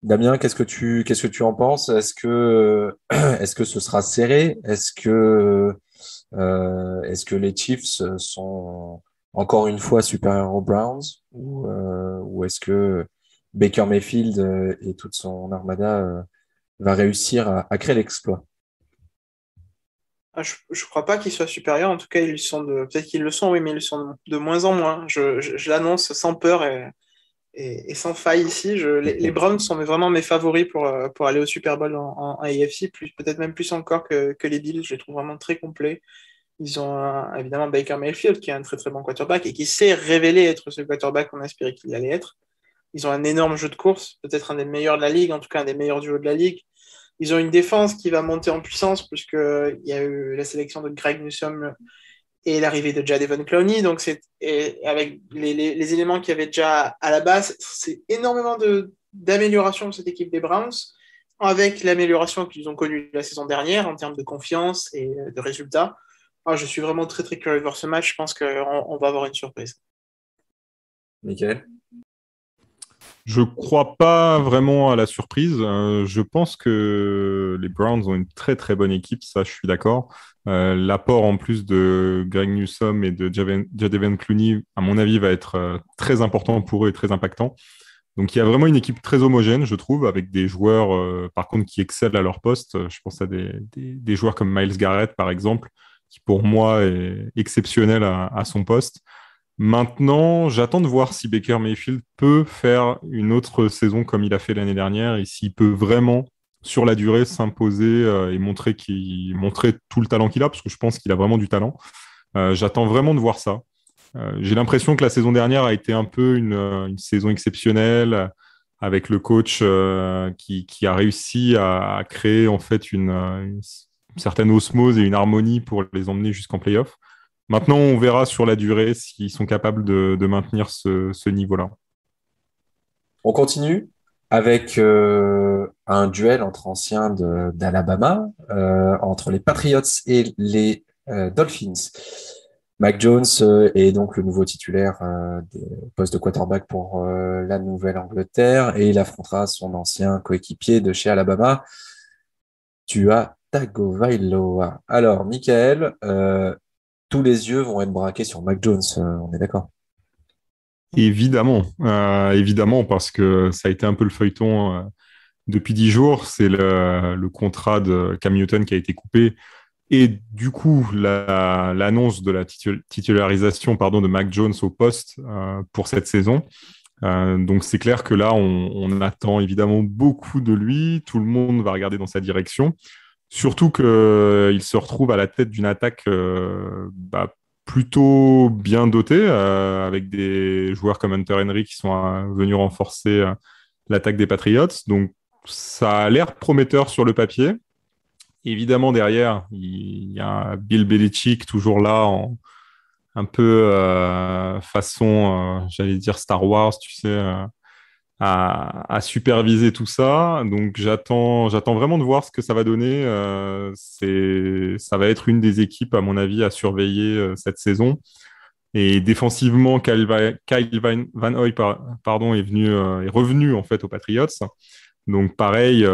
Damien, qu'est-ce que tu en penses? Est-ce que ce sera serré? Est-ce que les Chiefs sont encore une fois supérieurs aux Browns ou est-ce que Baker Mayfield et toute son armada va réussir à créer l'exploit? Je crois pas qu'ils soient supérieurs. En tout cas, peut-être qu'ils le sont, oui, mais ils le sont de moins en moins. Je l'annonce sans peur et sans faille ici. Les Browns sont vraiment mes favoris pour aller au Super Bowl en AFC, peut-être même plus encore que les Bills. Je les trouve vraiment très complets. Ils ont évidemment Baker Mayfield, qui est un très très bon quarterback et qui s'est révélé être ce quarterback qu'on espérait qu'il allait être. Ils ont un énorme jeu de course, peut-être un des meilleurs de la ligue, en tout cas un des meilleurs duos de la ligue. Ils ont une défense qui va monter en puissance, puisqu'il y a eu la sélection de Greg Newsome et l'arrivée de Jadeveon Clowney. Donc, avec les éléments qu'il y avait déjà à la base, c'est énormément d'amélioration de cette équipe des Browns, avec l'amélioration qu'ils ont connue la saison dernière en termes de confiance et de résultats. Je suis vraiment très très curieux de voir ce match. Je pense qu'on va avoir une surprise. Michael? Je crois pas vraiment à la surprise. Je pense que les Browns ont une très très bonne équipe, ça je suis d'accord. L'apport en plus de Greg Newsome et de Jadeveon Clowney, à mon avis, va être très important pour eux et très impactant. Donc il y a vraiment une équipe très homogène, je trouve, avec des joueurs par contre qui excellent à leur poste. Je pense à des joueurs comme Myles Garrett par exemple, qui pour moi est exceptionnel à son poste. Maintenant, j'attends de voir si Baker Mayfield peut faire une autre saison comme il a fait l'année dernière et s'il peut vraiment, sur la durée, s'imposer et montrer tout le talent qu'il a, parce que je pense qu'il a vraiment du talent. J'attends vraiment de voir ça. J'ai l'impression que la saison dernière a été un peu une saison exceptionnelle avec le coach qui a réussi à créer en fait une certaine osmose et une harmonie pour les emmener jusqu'en playoff. Maintenant, on verra sur la durée s'ils sont capables de maintenir ce niveau-là. On continue avec un duel entre anciens d'Alabama, entre les Patriots et les Dolphins. Mac Jones est donc le nouveau titulaire des postes de quarterback pour la Nouvelle-Angleterre et il affrontera son ancien coéquipier de chez Alabama, Tua Tagovailoa. Alors, Michael, tous les yeux vont être braqués sur Mac Jones, on est d'accord? Évidemment, évidemment, parce que ça a été un peu le feuilleton depuis 10 jours. C'est le contrat de Cam Newton qui a été coupé. Et du coup, l'annonce de la titularisation de Mac Jones au poste pour cette saison. Donc c'est clair que là, on attend évidemment beaucoup de lui. Tout le monde va regarder dans sa direction. Surtout qu'il se retrouve à la tête d'une attaque plutôt bien dotée, avec des joueurs comme Hunter Henry qui sont venus renforcer l'attaque des Patriots. Donc ça a l'air prometteur sur le papier. Évidemment, derrière, il y a Bill Belichick toujours là, un peu façon, j'allais dire Star Wars, tu sais, à superviser tout ça. Donc j'attends vraiment de voir ce que ça va donner. Ça va être une des équipes, à mon avis, à surveiller cette saison. Et défensivement, Kyle Van Noy est revenu en fait aux Patriots. Donc pareil,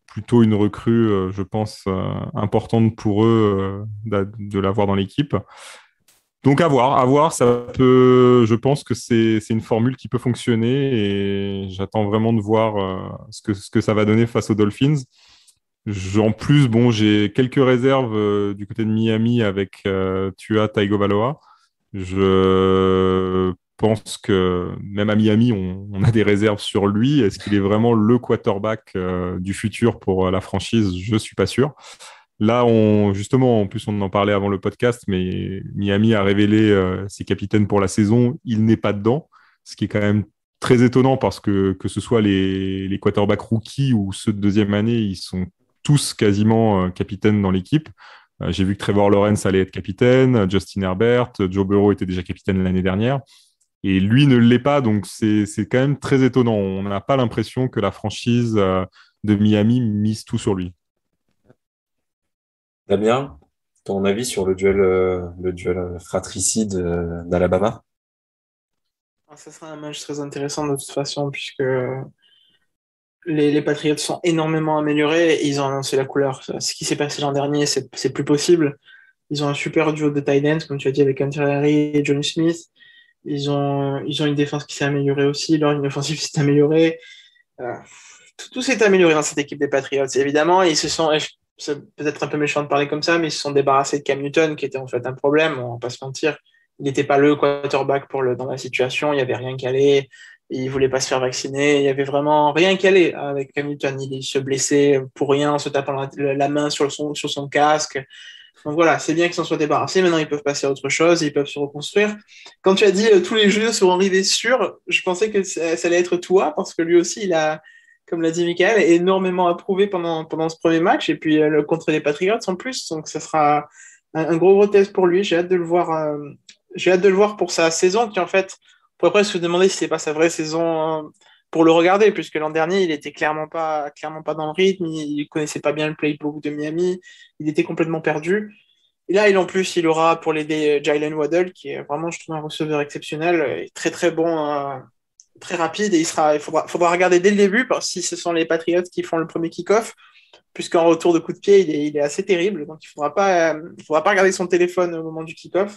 plutôt une recrue, je pense, importante pour eux de l'avoir dans l'équipe. Donc à voir, je pense que c'est une formule qui peut fonctionner et j'attends vraiment de voir ce que ça va donner face aux Dolphins. En plus, j'ai quelques réserves du côté de Miami avec Tua Tagovailoa. Je pense que même à Miami, on a des réserves sur lui. Est-ce qu'il est vraiment le quarterback du futur pour la franchise? Je suis pas sûr. Là, justement, en plus, on en parlait avant le podcast, mais Miami a révélé ses capitaines pour la saison. Il n'est pas dedans, ce qui est quand même très étonnant parce que ce soit les quarterbacks rookies ou ceux de deuxième année, ils sont tous quasiment capitaines dans l'équipe. J'ai vu que Trevor Lawrence allait être capitaine, Justin Herbert, Joe Burrow était déjà capitaine l'année dernière. Et lui ne l'est pas, donc c'est quand même très étonnant. On n'a pas l'impression que la franchise de Miami mise tout sur lui. Damien, ton avis sur le duel fratricide d'Alabama? Ça sera un match très intéressant de toute façon, puisque les Patriots sont énormément améliorés et ils ont annoncé la couleur. Ce qui s'est passé l'an dernier, c'est plus possible. Ils ont un super duo de tight ends, comme tu as dit, avec Hunter Henry et Johnny Smith. Ils ont une défense qui s'est améliorée aussi, leur ligne offensive s'est améliorée. Euh, tout s'est amélioré dans cette équipe des Patriots. Évidemment, c'est peut-être un peu méchant de parler comme ça, mais ils se sont débarrassés de Cam Newton, qui était en fait un problème, on va pas se mentir. Il n'était pas le quarterback dans la situation, il n'y avait rien qui allait, il voulait pas se faire vacciner, il y avait vraiment rien qui allait avec Cam Newton. Il se blessait pour rien en se tapant la main sur son casque. Donc voilà, c'est bien qu'ils s'en soient débarrassés. Maintenant, ils peuvent passer à autre chose, ils peuvent se reconstruire. Quand tu as dit tous les jeux seront arrivés sûrs, je pensais que ça allait être toi, parce que lui aussi, il a, comme l'a dit Michael, énormément approuvé pendant ce premier match, et puis contre les Patriots en plus. Donc ça sera un gros test pour lui. J'ai hâte de le voir. J'ai hâte de le voir pour sa saison, qui en fait, on pourrait presque se demander si c'est pas sa vraie saison pour le regarder, puisque l'an dernier, il était clairement pas dans le rythme, il connaissait pas bien le playbook de Miami, il était complètement perdu. Et là, en plus, il aura pour l'aider Jalen Waddle, qui est vraiment, je trouve, un receveur exceptionnel, et très très bon, très rapide, et il faudra regarder dès le début, si ce sont les Patriots qui font le premier kick-off, puisqu'en retour de coup de pied, il est assez terrible, donc il faudra pas regarder son téléphone au moment du kick-off.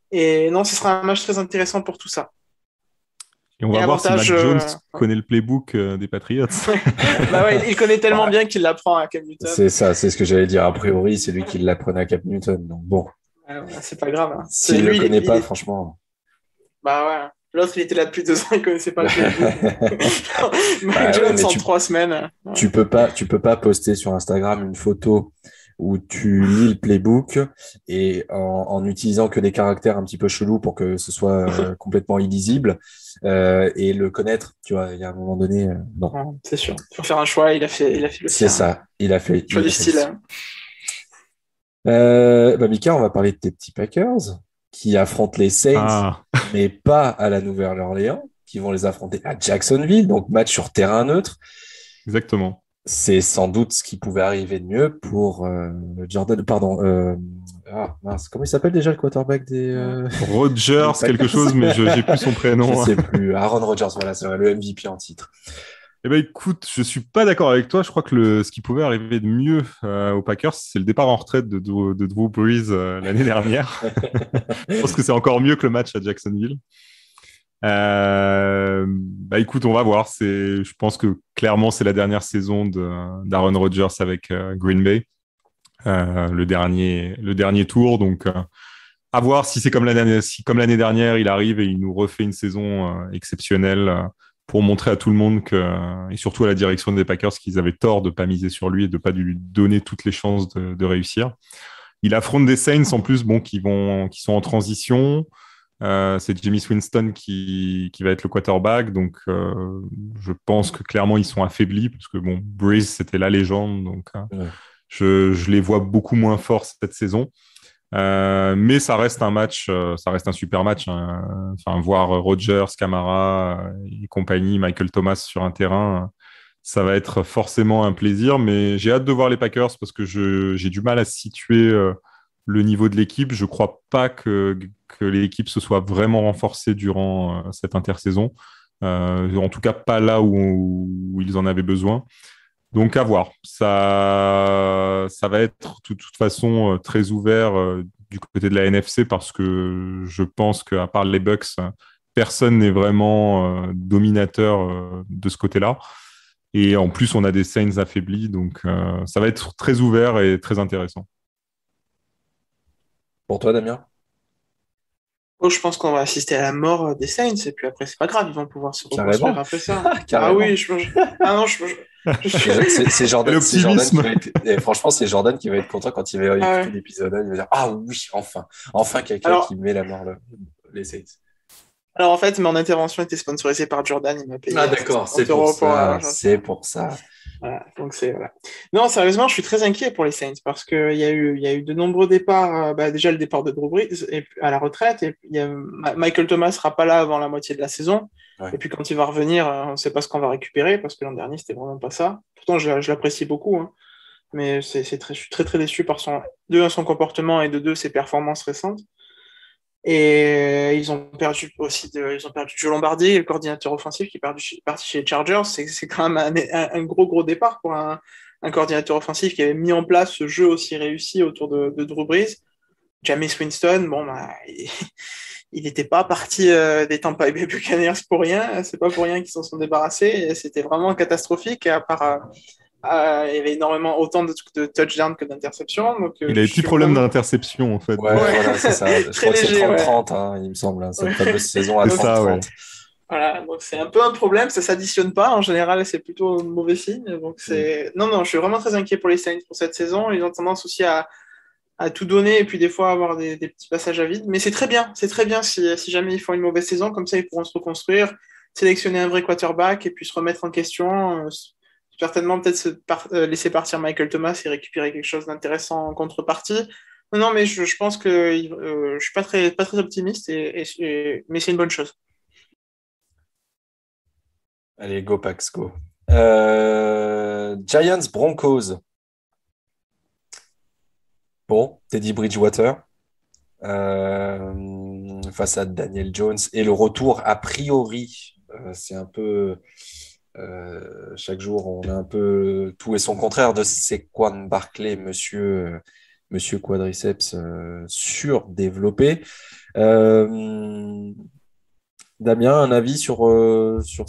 Et non, ce sera un match très intéressant pour tout ça. Et on va voir si Mac Jones connaît le playbook des Patriots. Bah ouais, il connaît tellement bien qu'il l'apprend à Cam Newton. C'est ça, c'est ce que j'allais dire. A priori, c'est lui qui l'apprenait à Cam Newton. Donc bon. C'est pas grave. Hein. S'il ne le connaît pas, franchement. Bah ouais. L'autre, il était là depuis 2 ans, il connaissait pas le playbook. Mac Jones en 3 semaines. Tu peux pas poster sur Instagram une photo où tu lis le playbook et en utilisant que des caractères un petit peu chelous pour que ce soit complètement illisible et le connaître, tu vois, il y a un moment donné, non. Ouais, c'est sûr. Il faut faire un choix, il a fait le sien. C'est ça, il a fait. Choix du style. Mika, on va parler de tes petits Packers qui affrontent les Saints, mais pas à la Nouvelle-Orléans, qui vont les affronter à Jacksonville, donc match sur terrain neutre. Exactement. C'est sans doute ce qui pouvait arriver de mieux pour Jordan. Pardon. Mince, comment il s'appelle déjà le quarterback des Rodgers, quelque chose, mais j'ai plus son prénom. Je sais plus. Aaron Rodgers, voilà, c'est le MVP en titre. Eh ben écoute, je suis pas d'accord avec toi. Je crois que ce qui pouvait arriver de mieux aux Packers, c'est le départ en retraite de Drew Brees l'année dernière. Je pense que c'est encore mieux que le match à Jacksonville. Écoute, on va voir. Je pense que clairement c'est la dernière saison d'Aaron Rodgers avec Green Bay, le dernier tour. Donc à voir si c'est comme l'année dernière, il arrive et il nous refait une saison exceptionnelle pour montrer à tout le monde et surtout à la direction des Packers qu'ils avaient tort de pas miser sur lui et de pas lui donner toutes les chances de réussir. Il affronte des Saints en plus, qui sont en transition. C'est Jameis Winston qui va être le quarterback, donc je pense que clairement ils sont affaiblis parce que Breeze c'était la légende, donc je les vois beaucoup moins forts cette saison. Mais ça reste un match, ça reste un super match. Hein. Enfin, voir Rodgers, Kamara et compagnie, Michael Thomas sur un terrain, ça va être forcément un plaisir. Mais j'ai hâte de voir les Packers parce que j'ai du mal à situer le niveau de l'équipe. Je crois pas que l'équipe se soit vraiment renforcée durant cette intersaison. En tout cas, pas là où ils en avaient besoin. Donc à voir. Ça va être de toute façon très ouvert du côté de la NFC parce que je pense qu'à part les Bucks, personne n'est vraiment dominateur de ce côté-là. Et en plus, on a des Saints affaiblis, donc ça va être très ouvert et très intéressant. Pour toi, Damien? Oh, je pense qu'on va assister à la mort des Saints, et puis après, c'est pas grave, ils vont pouvoir se reconstruire Carrément. après ça. Ah Carrément. oui, ah non, je suis. C'est Jordan L'optimisme. qui va être. Franchement, c'est Jordan qui va être content quand il va Ah écouter ouais. l'épisode. Il va dire ah oui, enfin quelqu'un qui Alors, met la mort les Saints. alors, en fait, mon intervention était sponsorisée par Jordan, il m'a payé Ah d'accord, c'est 150 pour euros pour. ça, c'est pour ça. Voilà, donc c'est voilà. Non, sérieusement, je suis très inquiet pour les Saints parce qu'il y a eu de nombreux départs. Déjà le départ de Drew Brees à la retraite, et puis Michael Thomas sera pas là avant la moitié de la saison. Ouais. Et puis quand il va revenir, on ne sait pas ce qu'on va récupérer parce que l'an dernier c'était vraiment pas ça. Pourtant, je l'apprécie beaucoup, hein, mais je suis très très déçu par son comportement et de deux ses performances récentes. Et ils ont perdu aussi ils ont perdu Joe Lombardi, le coordinateur offensif qui est parti chez les Chargers. C'est quand même un gros départ pour un coordinateur offensif qui avait mis en place ce jeu aussi réussi autour de Drew Brees. Jameis Winston, bon, bah, il n'était pas parti des Tampa Bay Buccaneers pour rien. C'est pas pour rien qu'ils s'en sont débarrassés. Et c'était vraiment catastrophique. À part, il y avait énormément autant de touchdowns que d'interceptions. Donc, Il a des petits problèmes d'interception, en fait. Ouais, voilà, c'est ça. Je Très crois que c'est léger, 30-30, hein, il me semble, hein, cette Ouais. fameuse saison à C'est ça, 30-30. ouais. Voilà, donc c'est un peu un problème, ça s'additionne pas. En général, c'est plutôt un mauvais signe. Donc non, je suis vraiment très inquiet pour les Saints pour cette saison. Ils ont tendance aussi à tout donner et puis des fois avoir des petits passages à vide. Mais c'est très bien si jamais ils font une mauvaise saison, comme ça ils pourront se reconstruire, sélectionner un vrai quarterback et puis se remettre en question. Certainement peut-être laisser partir Michael Thomas et récupérer quelque chose d'intéressant en contrepartie. Non, mais je pense que je suis pas très optimiste, mais c'est une bonne chose. Allez, go Pax, go. Giants Broncos. Bon, Teddy Bridgewater face à Daniel Jones et le retour a priori, c'est un peu chaque jour on a un peu tout et son contraire de Saquon Barkley, monsieur quadriceps surdéveloppé. Damien, un avis sur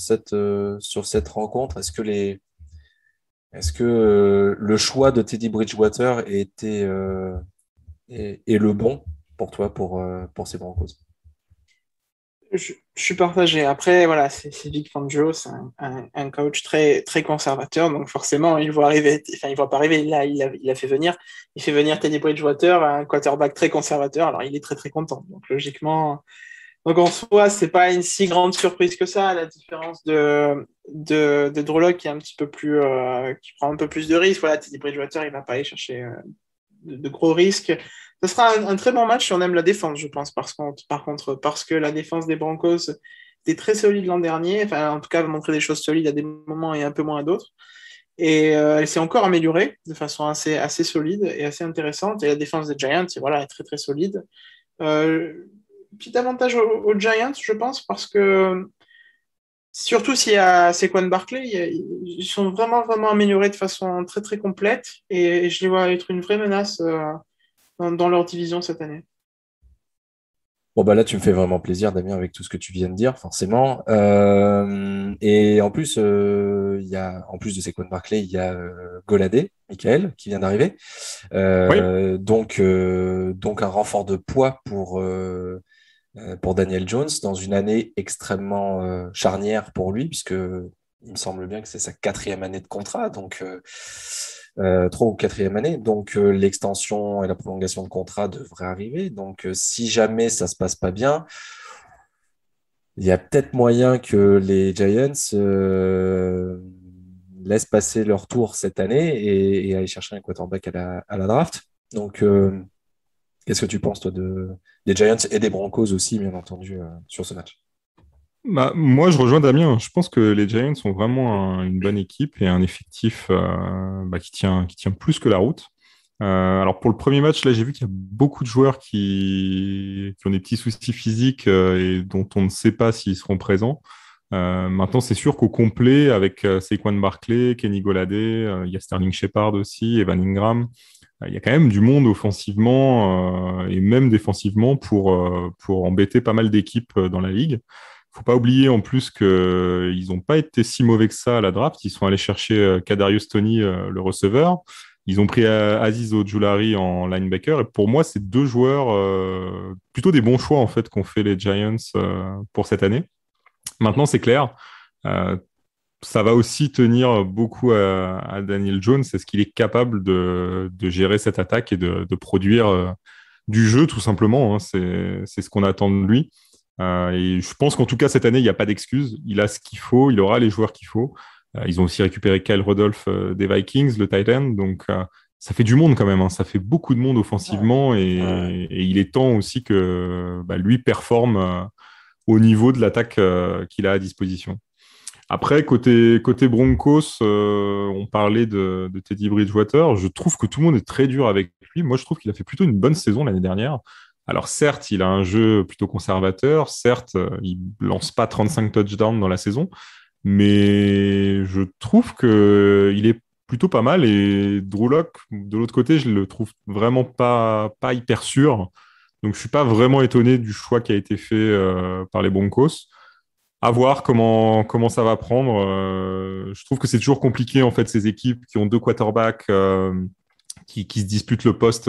cette rencontre? Est-ce que le choix de Teddy Bridgewater est le bon pour toi pour ces Broncos? Je suis partagé. Après, voilà, c'est Vic Fangio, c'est un coach très, très conservateur, donc forcément, il voit arriver, enfin, il voit pas arriver. Là, il a fait venir, Teddy Bridgewater, un quarterback très conservateur. Alors, il est très, très content. Donc, logiquement, donc en soi, c'est pas une si grande surprise que ça, à la différence de Drew Lock qui est un petit peu plus, qui prend un peu plus de risques. Voilà, Teddy Bridgewater, il va pas aller chercher de gros risques. Ce sera un très bon match si on aime la défense, je pense, par contre, parce que la défense des Broncos était très solide l'an dernier, enfin, en tout cas, elle a montré des choses solides à des moments et un peu moins à d'autres. Et elle s'est encore améliorée de façon assez solide et assez intéressante. Et la défense des Giants, voilà, est très, très solide. Petit avantage aux Giants, je pense, parce que surtout s'il y a Saquon Barkley, ils sont vraiment, vraiment améliorés de façon très, très complète. Et je les vois être une vraie menace dans leur division cette année. Bon, bah là, tu me fais vraiment plaisir, Damien, avec tout ce que tu viens de dire, forcément. Et en plus, en plus de Saquon Barkley, il y a Golladay, Michael, qui vient d'arriver. Oui. Donc un renfort de poids pour Daniel Jones dans une année extrêmement charnière pour lui, puisque il me semble bien que c'est sa 4e année de contrat, donc 3 ou 4e année. Donc l'extension et la prolongation de contrat devraient arriver. Donc si jamais ça se passe pas bien, il y a peut-être moyen que les Giants laissent passer leur tour cette année et aller chercher un quarterback à la draft. Donc qu'est-ce que tu penses, toi, des Giants et des Broncos aussi, bien entendu, sur ce match? Bah, moi, je rejoins Damien. Je pense que les Giants sont vraiment une bonne équipe et un effectif qui tient plus que la route. Alors, pour le premier match, là, j'ai vu qu'il y a beaucoup de joueurs qui ont des petits soucis physiques et dont on ne sait pas s'ils seront présents. Maintenant, c'est sûr qu'au complet, avec Saquon Barkley, Kenny Golladay, il y a Sterling Shepard aussi, Evan Ingram. Il y a quand même du monde offensivement et même défensivement pour embêter pas mal d'équipes dans la ligue. Faut pas oublier en plus qu'ils n'ont pas été si mauvais que ça à la draft. Ils sont allés chercher Kadarius Toney, le receveur. Ils ont pris Aziz Ojulari en linebacker. Et pour moi, c'est deux joueurs plutôt des bons choix en fait qu'ont fait les Giants pour cette année. Maintenant, c'est clair. Ça va aussi tenir beaucoup à Daniel Jones. Est-ce qu'il est capable de gérer cette attaque et de produire du jeu, tout simplement, hein. C'est ce qu'on attend de lui. Et je pense qu'en tout cas, cette année, il n'y a pas d'excuse. Il a ce qu'il faut, il aura les joueurs qu'il faut. Ils ont aussi récupéré Kyle Rudolph des Vikings, le tight end. Donc, ça fait du monde quand même, hein. Ça fait beaucoup de monde offensivement. Et il est temps aussi que lui performe au niveau de l'attaque qu'il a à disposition. Après, côté Broncos, on parlait de Teddy Bridgewater. Je trouve que tout le monde est très dur avec lui. Moi, je trouve qu'il a fait plutôt une bonne saison l'année dernière. Alors, certes, il a un jeu plutôt conservateur. Certes, il lance pas 35 touchdowns dans la saison. Mais je trouve qu'il est plutôt pas mal. Et Drew Lock, de l'autre côté, je le trouve vraiment pas hyper sûr. Donc, je suis pas vraiment étonné du choix qui a été fait par les Broncos. À voir comment ça va prendre. Je trouve que c'est toujours compliqué, en fait, ces équipes qui ont deux quarterbacks qui se disputent le poste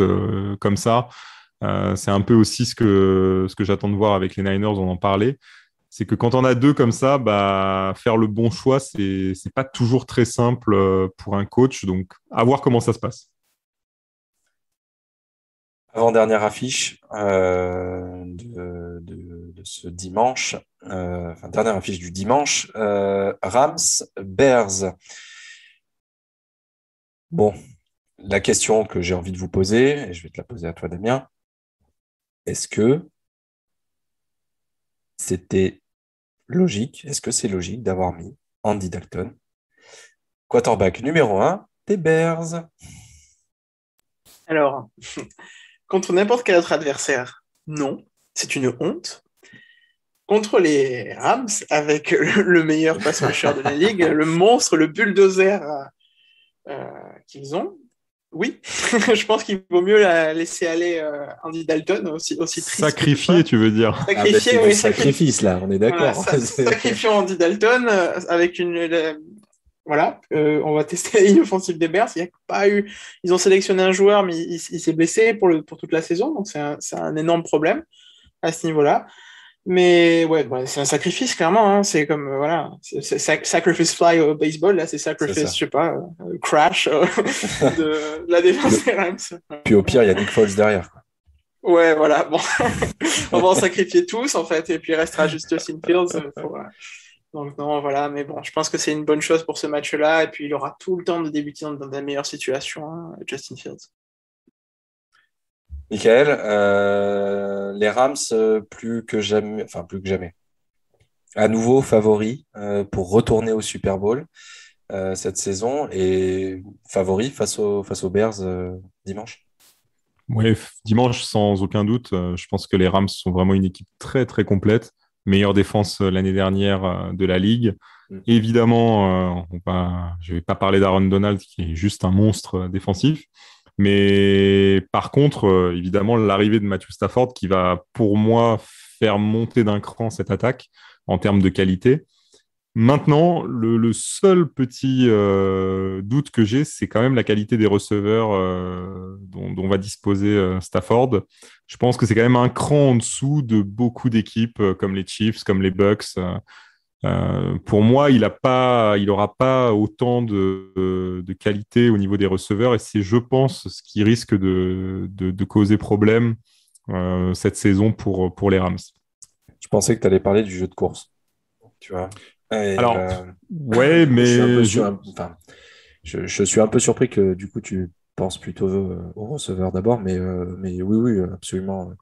comme ça. C'est un peu aussi ce que j'attends de voir avec les Niners, on en parlait. C'est que quand on a deux comme ça, faire le bon choix, c'est pas toujours très simple pour un coach. Donc, à voir comment ça se passe. Avant-dernière affiche de ce dimanche, dernière affiche du dimanche, Rams, Bears. Bon, la question que j'ai envie de vous poser, et je vais te la poser à toi, Damien, est-ce que c'était logique, est-ce que c'est logique d'avoir mis Andy Dalton, quarterback numéro 1 des Bears? Alors, contre n'importe quel autre adversaire, non, c'est une honte. Contre les Rams, avec le meilleur pass rusher de la ligue, le monstre, le bulldozer qu'ils ont, oui, je pense qu'il vaut mieux laisser aller Andy Dalton, aussi triste. Sacrifier, tu veux dire? Sacrifier, oui. Sacrifice, là, on est d'accord. Voilà, sacrifions Andy Dalton avec voilà, on va tester la ligne offensive des Bears. Il y a pas eu... Ils ont sélectionné un joueur, mais il s'est blessé pour toute la saison, donc c'est un énorme problème à ce niveau-là. Mais ouais, c'est un sacrifice, clairement. Hein. C'est comme, voilà, c'est sacrifice fly au baseball, là, c'est sacrifice, je sais pas, crash de la défense des Rams. Puis au pire, il y a Nick Foles derrière. Ouais, voilà, bon. On va en sacrifier tous, en fait, et puis il restera juste Justin Fields. Donc non, voilà, mais bon, je pense que c'est une bonne chose pour ce match-là, et puis il aura tout le temps de débuter dans la meilleure situation, hein, Justin Fields. Michael, les Rams plus que jamais, à nouveau favoris pour retourner au Super Bowl cette saison et favoris face aux Bears dimanche. Oui, dimanche sans aucun doute. Je pense que les Rams sont vraiment une équipe très très complète, meilleure défense l'année dernière de la ligue. Évidemment, je vais pas parler d'Aaron Donald qui est juste un monstre défensif. Mais par contre, évidemment, l'arrivée de Matthew Stafford qui va, pour moi, faire monter d'un cran cette attaque en termes de qualité. Maintenant, le seul petit doute que j'ai, c'est quand même la qualité des receveurs dont va disposer Stafford. Je pense que c'est quand même un cran en dessous de beaucoup d'équipes comme les Chiefs, comme les Bucks. Pour moi, il aura pas autant de qualité au niveau des receveurs et c'est, je pense, ce qui risque de causer problème cette saison pour les Rams. Je pensais que tu allais parler du jeu de course. Tu vois. Et, alors, ouais, mais je suis un peu surpris que du coup tu penses plutôt aux receveurs d'abord, mais oui, absolument.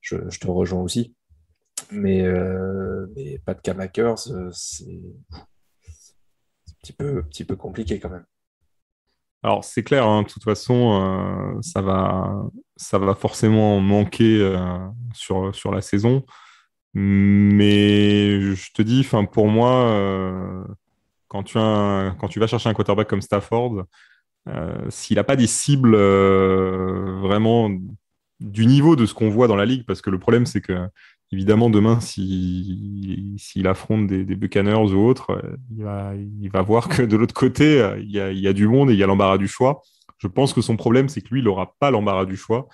Je te rejoins aussi. Mais Pat Cam-Akers, c'est un petit peu compliqué quand même. Alors, c'est clair, hein, de toute façon, ça va forcément manquer sur la saison. Mais je te dis, pour moi, quand tu vas chercher un quarterback comme Stafford, s'il n'a pas des cibles vraiment du niveau de ce qu'on voit dans la ligue, parce que le problème, c'est que évidemment, demain, s'il affronte des Buccaneers ou autres, il va voir que de l'autre côté, il y a du monde et il y a l'embarras du choix. Je pense que son problème, c'est que lui, il n'aura pas l'embarras du choix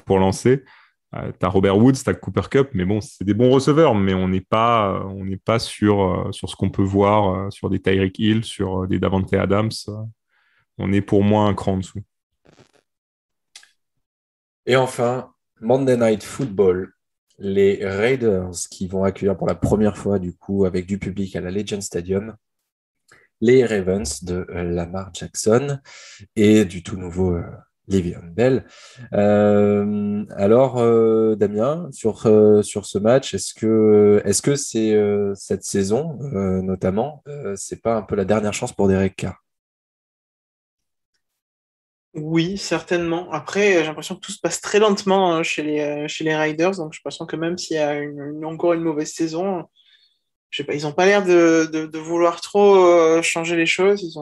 pour lancer. T'as Robert Woods, t'as Cooper Kupp, mais bon, c'est des bons receveurs, mais on n'est pas sur ce qu'on peut voir sur des Tyreek Hill, sur des Davante Adams. On est pour moi un cran en dessous. Et enfin, Monday Night Football, les Raiders qui vont accueillir pour la première fois, du coup, avec du public à la Legend Stadium, les Ravens de Lamar Jackson et du tout nouveau Le'Veon Bell. Alors, Damien, sur ce match, est-ce que c'est cette saison, notamment, c'est pas un peu la dernière chance pour Derek Carr? Oui, certainement. Après, j'ai l'impression que tout se passe très lentement chez les Riders, donc j'ai l'impression que même s'il y a encore une mauvaise saison, je sais pas, ils n'ont pas l'air de vouloir trop changer les choses.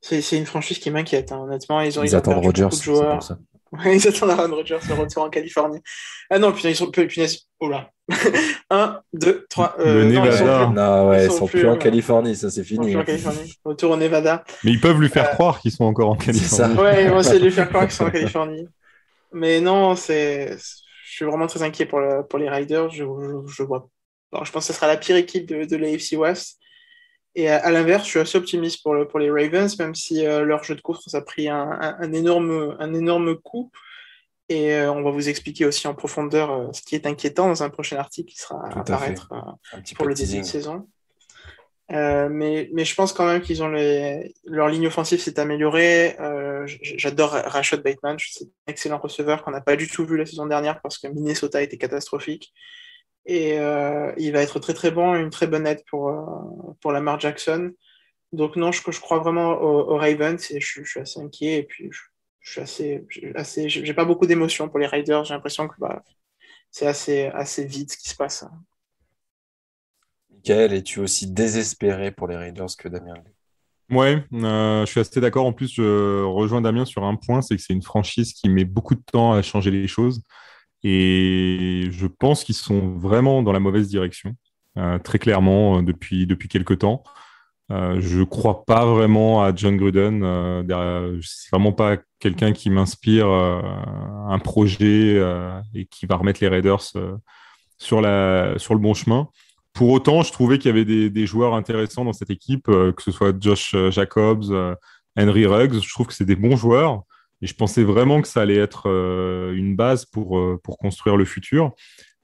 C'est une franchise qui m'inquiète, hein, honnêtement. Ils ont attendent perdu Rodgers, beaucoup de joueurs. c'est pour ça. Ouais, ils attendent Aaron Rodgers, le retour en Californie. Ah non, putain, ils sont punaise. Oh là. 1, 2, 3. Le Nevada. Non, ouais, ils sont plus en Californie, ça c'est fini. Ils sont plus en Californie. Retour au Nevada. Mais ils peuvent lui faire croire qu'ils sont encore en Californie. Ouais, ils vont essayer de lui faire croire qu'ils sont en Californie. Mais non, je suis vraiment très inquiet pour les Riders. Je vois. Alors, je pense que ce sera la pire équipe de l'AFC West. Et à l'inverse, je suis assez optimiste pour les Ravens, même si leur jeu de course a pris un énorme coup. Et on va vous expliquer aussi en profondeur ce qui est inquiétant dans un prochain article qui sera à apparaître pour le début de saison. Mais je pense quand même qu'ils ont leur ligne offensive s'est améliorée. J'adore Rashad Bateman, c'est un excellent receveur qu'on n'a pas du tout vu la saison dernière parce que Minnesota était catastrophique. Et il va être très très bon, une très bonne aide pour Lamar Jackson. Donc non, je crois vraiment aux Ravens et je suis assez inquiet. Et puis j'ai pas beaucoup d'émotions pour les Raiders. J'ai l'impression que c'est assez vite ce qui se passe. Michael, es-tu aussi désespéré pour les Raiders que Damien? Ouais, je suis assez d'accord. En plus, je rejoins Damien sur un point, c'est que c'est une franchise qui met beaucoup de temps à changer les choses. Et je pense qu'ils sont vraiment dans la mauvaise direction, très clairement, depuis quelques temps. Je ne crois pas vraiment à John Gruden. C'est vraiment pas quelqu'un qui m'inspire un projet et qui va remettre les Raiders sur le bon chemin. Pour autant, je trouvais qu'il y avait des joueurs intéressants dans cette équipe, que ce soit Josh Jacobs, Henry Ruggs. Je trouve que c'est des bons joueurs. Et je pensais vraiment que ça allait être une base pour construire le futur.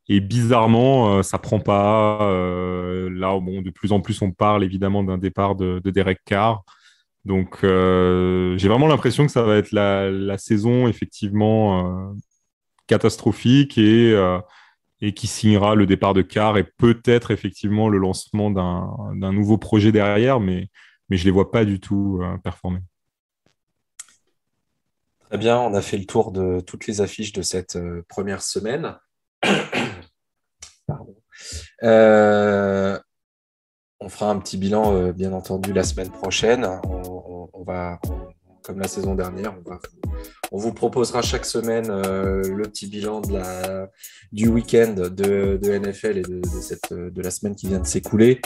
Et bizarrement, ça prend pas. Là, bon, de plus en plus, on parle évidemment d'un départ de Derek Carr. Donc, j'ai vraiment l'impression que ça va être la saison effectivement catastrophique et qui signera le départ de Carr et peut-être effectivement le lancement d'un nouveau projet derrière, mais je les vois pas du tout performer. Très bien, on a fait le tour de toutes les affiches de cette première semaine. Pardon. On fera un petit bilan, bien entendu, la semaine prochaine. On va, comme la saison dernière, on vous proposera chaque semaine le petit bilan du week-end de NFL et de la semaine qui vient de s'écouler.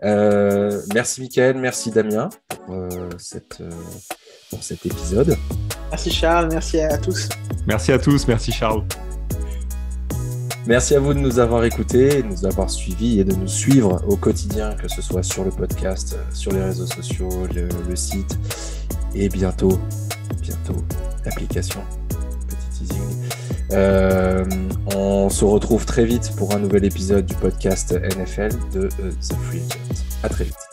Merci Mickaël, merci Damien pour cet épisode. Merci Charles, merci à tous. Merci à tous, merci Charles. Merci à vous de nous avoir écoutés, de nous avoir suivis et de nous suivre au quotidien, que ce soit sur le podcast, sur les réseaux sociaux, le site et bientôt l'application. Petit teasing. On se retrouve très vite pour un nouvel épisode du podcast NFL de The Free Agent. À très vite.